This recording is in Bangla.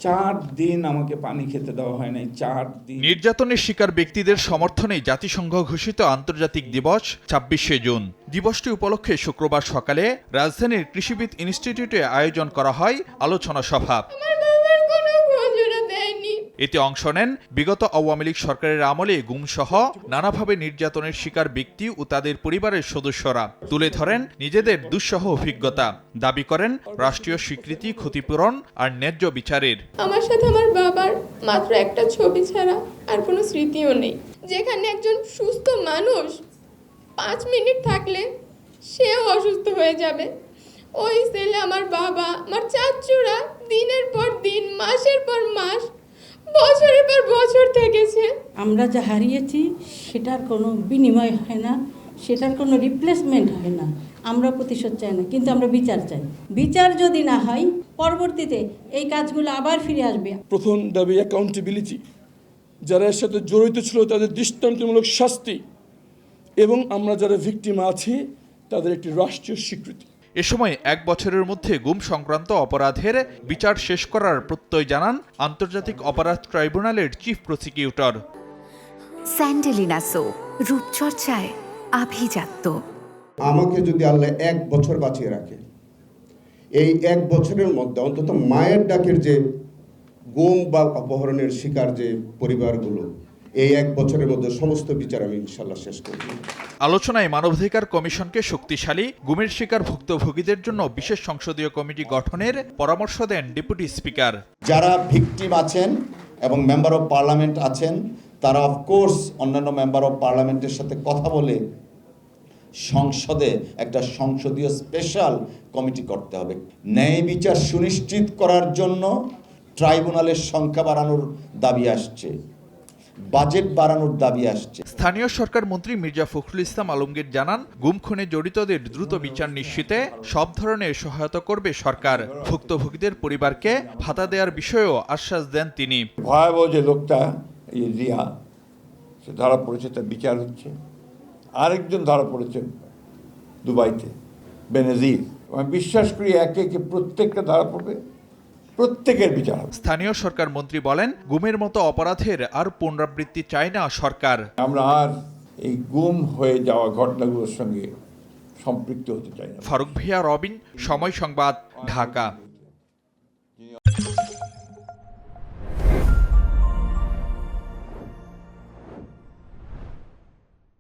4 দিন আমাকে পানি খেতে দেওয়া হয় নাই, 4 দিন। নির্যাতনের শিকার ব্যক্তিদের সমর্থনে জাতিসংঘ ঘোষিত আন্তর্জাতিক দিবস ২৬শে জুন। দিবসটি উপলক্ষে শুক্রবার সকালে রাজধানীর কৃষিবিদ ইনস্টিটিউটে আয়োজন করা হয় আলোচনা সভা। এতে অংশ নেন বিগত আওয়ামী লীগ সরকারের আমলে গুমসহ নানাভাবে নির্যাতনের শিকার ব্যক্তি ও তাদের পরিবারের সদস্যরা। তুলে ধরেন নিজেদের দুঃসহ অভিজ্ঞতা, দাবি করেন রাষ্ট্রীয় স্বীকৃতি, ক্ষতিপূরণ আর ন্যায্য বিচারের। আমার সাথে আমার বাবার মাত্র একটা ছবি ছাড়া আর কোনো স্মৃতিও নেই, যেখানে একজন সুস্থ মানুষ 5 মিনিট থাকলে সেও অসুস্থ হয়ে যাবে। ওই ছেলে, আমার বাবা, আমার চাচুরা দিনের পর দিন, মাসের পর মাস, বছরের পর বছর থেকেছে। আমরা যা হারিয়েছি সেটার কোনো বিনিময় হয় না, সেটার কোনো রিপ্লেসমেন্ট হয় না। আমরা প্রতিশোধ চাই না, কিন্তু আমরা বিচার চাই। বিচার যদি না হয়, পরবর্তীতে এই কাজগুলো আবার ফিরে আসবে। প্রথম দাবি অ্যাকাউন্টেবিলিটি, যারা এর সাথে জড়িত ছিল তাদের দৃষ্টান্তমূলক শাস্তি, এবং আমরা যারা ভিকটিম আছি তাদের একটি রাষ্ট্রীয় স্বীকৃতি। এ সময় 1 বছরের মধ্যে গুম সংক্রান্ত অপরাধের বিচার শেষ করার প্রত্যয় জানান আন্তর্জাতিক অপরাধ ট্রাইব্যুনালের চিফ প্রসিকিউটর। স্যান্ডেলিনা সো, রূপচর্চায় আভিজাত্য। আমাকে যদি আল্লাহ 1 বছর বাঁচিয়ে রাখে, এই 1 বছরের মধ্যে অন্তত মায়ের ডাকের যে গুম বা অপহরণের শিকার যে পরিবারগুলো, এই 1 বছরের মধ্যে সমস্ত বিচার আমি ইনশাল্লাহ শেষ করব। আলোচনায় মানবাধিকার কমিশনকে শক্তিশালী, গুমের শিকার ভুক্তভোগীদের জন্য বিশেষ সংসদীয় কমিটি গঠনের পরামর্শ দেন ডেপুটি স্পিকার। যারা ভিকটিম আছেন এবং মেম্বার অফ পার্লামেন্ট আছেন, তারা অফকোর্স অন্যান্য মেম্বার অফ পার্লামেন্টের সাথে কথা বলে সংসদে একটা সংসদীয় স্পেশাল কমিটি করতে হবে। ন্যায় বিচার সুনিশ্চিত করার জন্য ট্রাইব্যুনালের সংখ্যা বাড়ানোর দাবি আসছে, বাজেট বাড়ানোর দাবি আসছে। স্থানীয় সরকার মন্ত্রী মির্জা ফখরুল ইসলাম আলমগীর জানান, গুম খুনে জড়িতদের দ্রুত বিচার নিশ্চিতে সব ধরনের সহায়তা করবে সরকার। ভুক্তভোগীদের পরিবারকে ভাতা দেওয়ার বিষয়েও আশ্বাস দেন তিনি। ভয়াবহ যে লোকটা, এই রিয়া, সে ধরা পড়েছে, তার বিচার হচ্ছে। আরেকজন ধরা পড়েছে দুবাইতে, বেনজির। আমি বিশ্বাস করি একে একে প্রত্যেকটা ধরা পড়বে, প্রত্যেকের বিচার হবে। স্থানীয় সরকার মন্ত্রী বলেন, গুমের মতো অপরাধের আর পুনরাবৃত্তি চায় না সরকার। আমরা আর এই গুম হয়ে যাওয়া ঘটনাগুলোর সঙ্গে সম্পৃক্ত হতে চাই না। ফারুক ভিয়া, রবিন, সময় সংবাদ, ঢাকা।